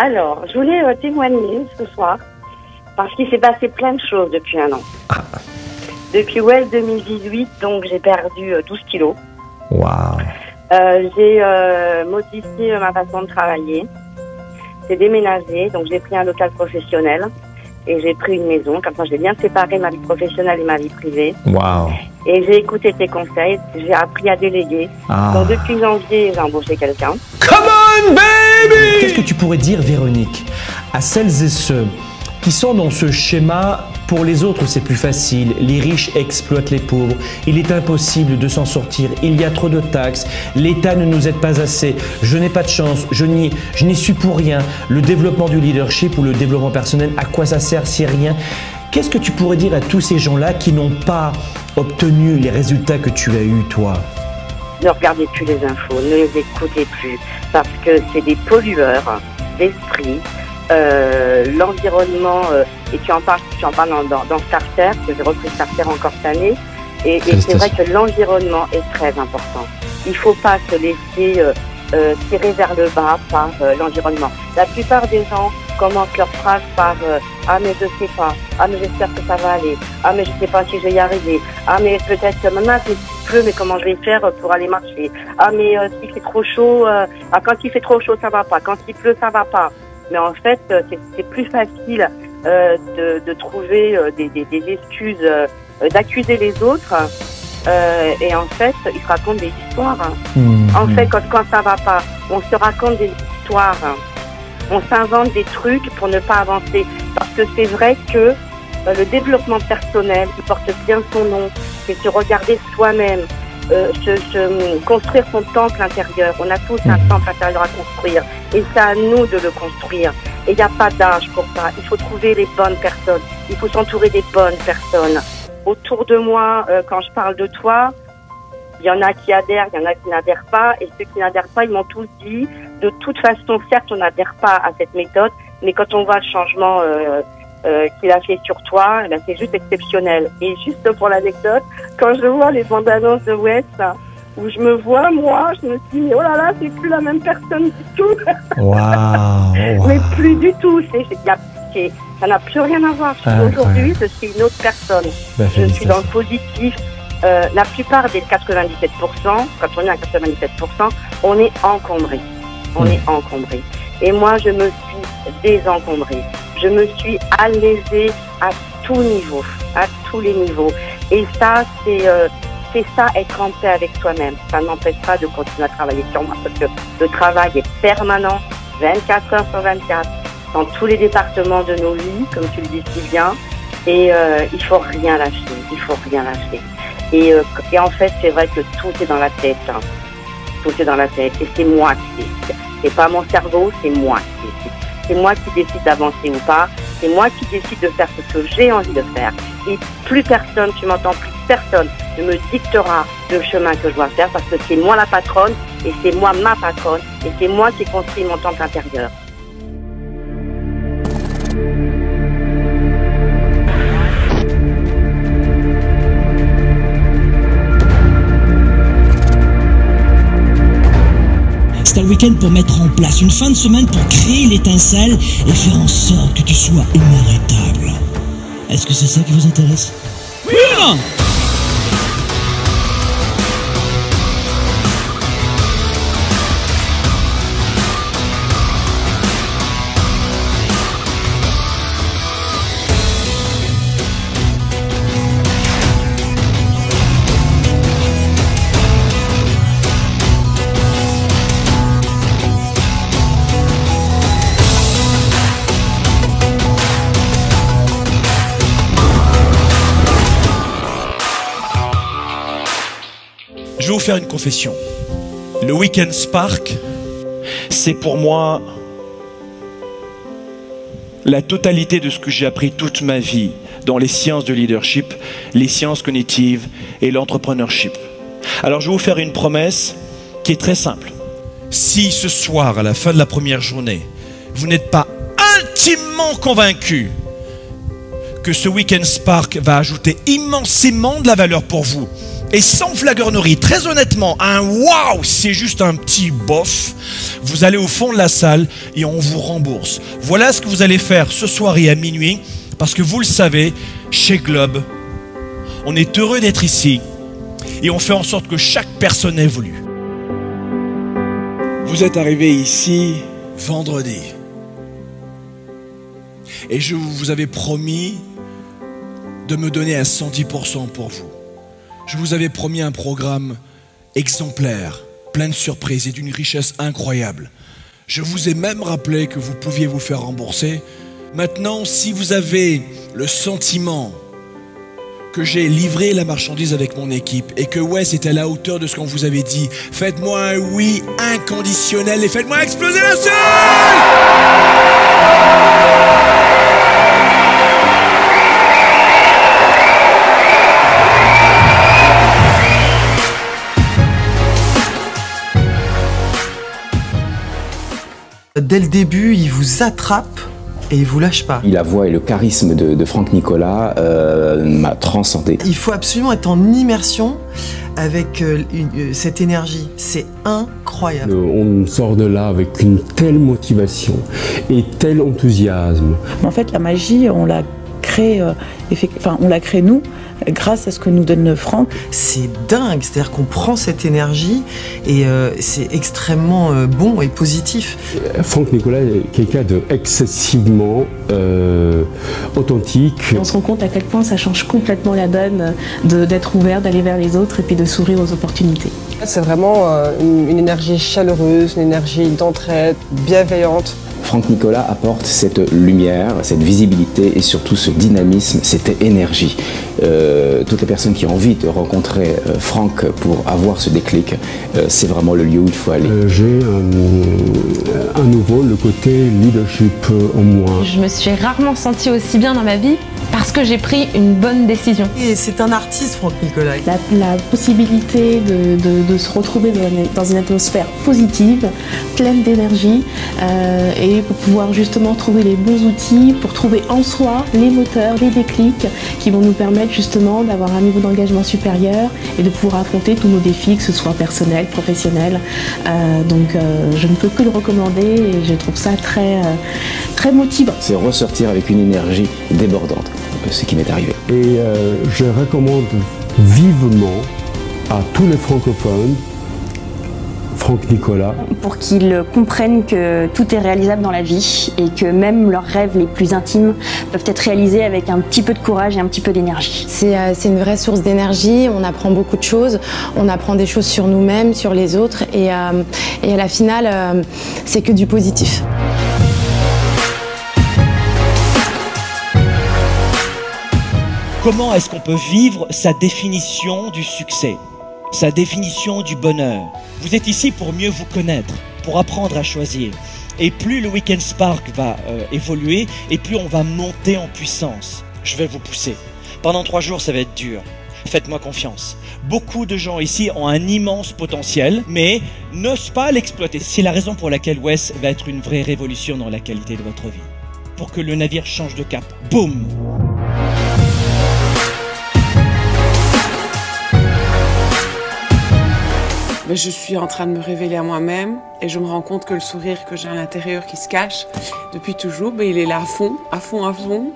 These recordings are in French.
Alors, je voulais témoigner ce soir parce qu'il s'est passé plein de choses depuis un an. Ah. Depuis Well 2018, donc j'ai perdu 12 kilos. Waouh. J'ai modifié ma façon de travailler. J'ai déménagé, donc j'ai pris un local professionnel et j'ai pris une maison. Comme ça, j'ai bien séparé ma vie professionnelle et ma vie privée. Waouh. Et j'ai écouté tes conseils, j'ai appris à déléguer. Ah. Donc depuis janvier, j'ai embauché quelqu'un. Come on, baby! Qu'est-ce que tu pourrais dire, Véronique, à celles et ceux qui sont dans ce schéma? Pour les autres, c'est plus facile. Les riches exploitent les pauvres. Il est impossible de s'en sortir. Il y a trop de taxes. L'État ne nous aide pas assez. Je n'ai pas de chance. Je n'y suis pour rien. Le développement du leadership ou le développement personnel, à quoi ça sert si rien? Qu'est-ce que tu pourrais dire à tous ces gens-là qui n'ont pas obtenu les résultats que tu as eus, toi? Ne regardez plus les infos, ne les écoutez plus, parce que c'est des pollueurs d'esprit. L'environnement, et tu en parles dans Starter, que j'ai repris Starter encore cette année, et c'est vrai que l'environnement est très important. Il ne faut pas se laisser tirer vers le bas par l'environnement. La plupart des gens commencent leur phrase par ah mais je sais pas, ah mais j'espère que ça va aller, ah mais je sais pas si je vais y arriver, ah mais peut-être maman s'il pleut mais comment je vais faire pour aller marcher, ah mais s'il fait trop chaud, ah quand il fait trop chaud ça va pas, quand il pleut ça va pas. Mais en fait c'est plus facile de trouver des excuses, d'accuser les autres. Et en fait, ils se racontent des histoires. En fait, quand ça va pas, on se raconte des histoires. On s'invente des trucs pour ne pas avancer. Parce que c'est vrai que le développement personnel, qui porte bien son nom, c'est se regarder soi-même, construire son temple intérieur. On a tous un temple intérieur à construire. Et c'est à nous de le construire. Et il n'y a pas d'âge pour ça. Il faut trouver les bonnes personnes. Il faut s'entourer des bonnes personnes. Autour de moi, quand je parle de toi, il y en a qui adhèrent, il y en a qui n'adhèrent pas. Et ceux qui n'adhèrent pas, ils m'ont tous dit, de toute façon, certes, on n'adhère pas à cette méthode, mais quand on voit le changement qu'il a fait sur toi, eh ben, c'est juste exceptionnel. Et juste pour l'anecdote, quand je vois les bandes annonces de West, où je me vois, moi, je me dis, mais oh là là, c'est plus la même personne du tout. Waouh. Mais plus du tout. Ça n'a plus rien à voir. Aujourd'hui, je suis une autre personne. Je suis dans le positif. La plupart des 97%, quand on est à 97%, on est encombré. On est encombré. Et moi, je me suis désencombrée. Je me suis allégée à tout niveau, à tous les niveaux. Et ça, c'est ça, être en paix avec soi-même. Ça ne m'empêche pas de continuer à travailler sur moi, parce que le travail est permanent, 24 heures sur 24, dans tous les départements de nos vies, comme tu le dis si bien. Et il faut rien lâcher, il faut rien lâcher. Et en fait, c'est vrai que tout est dans la tête. Hein. Tout est dans la tête. Et c'est moi qui décide. C'est pas mon cerveau, c'est moi qui décide. C'est moi qui décide d'avancer ou pas. C'est moi qui décide de faire ce que j'ai envie de faire. Et plus personne, tu m'entends, plus personne ne me dictera le chemin que je dois faire, parce que c'est moi la patronne et c'est moi ma patronne et c'est moi qui construis mon temple intérieur. C'est un week-end pour mettre en place une fin de semaine pour créer l'étincelle et faire en sorte que tu sois inarrêtable. Est-ce que c'est ça qui vous intéresse? Oui! Je vais vous faire une confession. Le Weekend Spark, c'est pour moi la totalité de ce que j'ai appris toute ma vie dans les sciences de leadership, les sciences cognitives et l'entrepreneurship. Alors je vais vous faire une promesse qui est très simple. Si ce soir, à la fin de la première journée, vous n'êtes pas intimement convaincu que ce Weekend Spark va ajouter immensément de la valeur pour vous Et sans flagornerie, très honnêtement, un waouh, c'est juste un petit bof. Vous allez au fond de la salle et on vous rembourse. Voilà ce que vous allez faire ce soir et à minuit. Parce que vous le savez, chez Globe, on est heureux d'être ici. Et on fait en sorte que chaque personne évolue. Vous êtes arrivé ici vendredi. Et je vous avais promis de me donner à 110% pour vous. Je vous avais promis un programme exemplaire, plein de surprises et d'une richesse incroyable. Je vous ai même rappelé que vous pouviez vous faire rembourser. Maintenant, si vous avez le sentiment que j'ai livré la marchandise avec mon équipe et que Wes est à la hauteur de ce qu'on vous avait dit, faites-moi un oui inconditionnel et faites-moi exploser la salle! Dès le début, il vous attrape et il vous lâche pas. La voix et le charisme de Franck Nicolas m'a transcendé. Il faut absolument être en immersion avec cette énergie. C'est incroyable. On sort de là avec une telle motivation et tel enthousiasme. En fait, la magie, on la crée, on la crée nous, grâce à ce que nous donne Franck. C'est dingue, c'est-à-dire qu'on prend cette énergie et c'est extrêmement bon et positif. Franck Nicolas est quelqu'un d'excessivement authentique. On se rend compte à quel point ça change complètement la donne d'être ouvert, d'aller vers les autres et puis de sourire aux opportunités. C'est vraiment une énergie chaleureuse, une énergie d'entraide, bienveillante. Franck Nicolas apporte cette lumière, cette visibilité et surtout ce dynamisme, cette énergie. Toutes les personnes qui ont envie de rencontrer Franck pour avoir ce déclic, c'est vraiment le lieu où il faut aller. J'ai à nouveau le côté leadership en moi. Je me suis rarement sentie aussi bien dans ma vie parce que j'ai pris une bonne décision. Et c'est un artiste, Franck Nicolas. La possibilité de se retrouver dans une atmosphère positive, pleine d'énergie, et pour pouvoir justement trouver les bons outils, pour trouver en soi les moteurs, les déclics qui vont nous permettre justement d'avoir un niveau d'engagement supérieur et de pouvoir affronter tous nos défis, que ce soit personnels, professionnels. Donc je ne peux que le recommander et je trouve ça très motivant. C'est ressortir avec une énergie débordante, ce qui m'est arrivé. Et je recommande vivement à tous les francophones Franck Nicolas. Pour qu'ils comprennent que tout est réalisable dans la vie et que même leurs rêves les plus intimes peuvent être réalisés avec un petit peu de courage et un petit peu d'énergie. C'est une vraie source d'énergie, on apprend beaucoup de choses, on apprend des choses sur nous-mêmes, sur les autres et à la finale, c'est que du positif. Comment est-ce qu'on peut vivre sa définition du succès, sa définition du bonheur? Vous êtes ici pour mieux vous connaître, pour apprendre à choisir. Et plus le Weekend Spark va évoluer, et plus on va monter en puissance. Je vais vous pousser. Pendant 3 jours, ça va être dur. Faites-moi confiance. Beaucoup de gens ici ont un immense potentiel, mais n'osent pas l'exploiter. C'est la raison pour laquelle Wes va être une vraie révolution dans la qualité de votre vie. Pour que le navire change de cap. Boum! Je suis en train de me révéler à moi-même et je me rends compte que le sourire que j'ai à l'intérieur qui se cache depuis toujours, il est là à fond, à fond, à fond.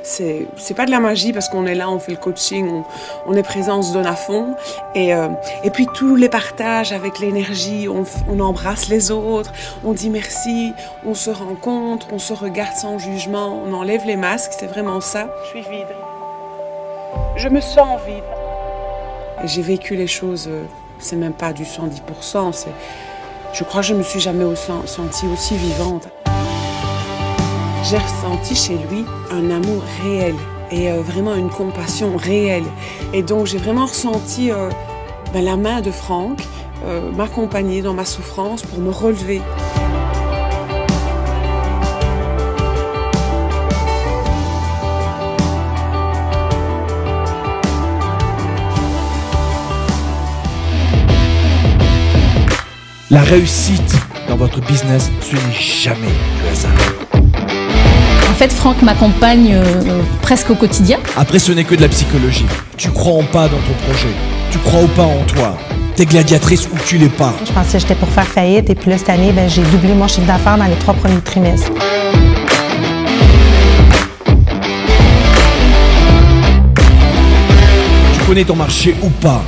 C'est pas de la magie parce qu'on est là, on fait le coaching, on est présent, on se donne à fond. Et puis tous les partages avec l'énergie, on embrasse les autres, on dit merci, on se rencontre, on se regarde sans jugement, on enlève les masques, c'est vraiment ça. Je suis vide. Je me sens vide. Et j'ai vécu les choses... C'est même pas du 110%, je crois que je me suis jamais sentie aussi vivante. J'ai ressenti chez lui un amour réel et vraiment une compassion réelle. Et donc j'ai vraiment ressenti la main de Franck m'accompagner dans ma souffrance pour me relever. La réussite dans votre business, ce n'est jamais le hasard. En fait, Franck m'accompagne presque au quotidien. Après, ce n'est que de la psychologie. Tu crois ou pas dans ton projet. Tu crois ou pas en toi. T'es gladiatrice ou tu l'es pas. Je pensais que j'étais pour faire faillite et puis là, cette année, j'ai doublé mon chiffre d'affaires dans les 3 premiers trimestres. Tu connais ton marché ou pas.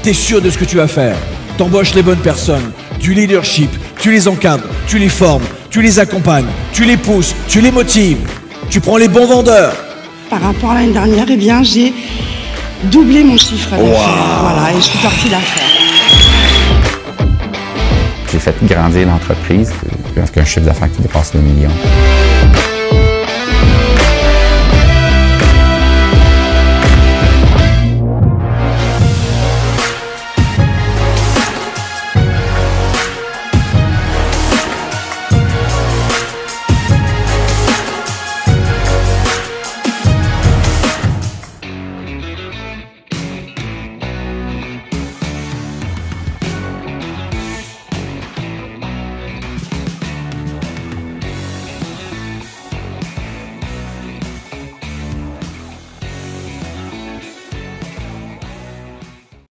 T'es sûr de ce que tu vas faire. T'embauches les bonnes personnes. Du leadership. Tu les encadres. Tu les formes. Tu les accompagnes. Tu les pousses. Tu les motives. Tu prends les bons vendeurs. Par rapport à l'année dernière, eh bien, j'ai doublé mon chiffre d'affaires. Wow. Voilà, et je suis sortie d'affaires. J'ai fait grandir l'entreprise avec un chiffre d'affaires qui dépasse le million.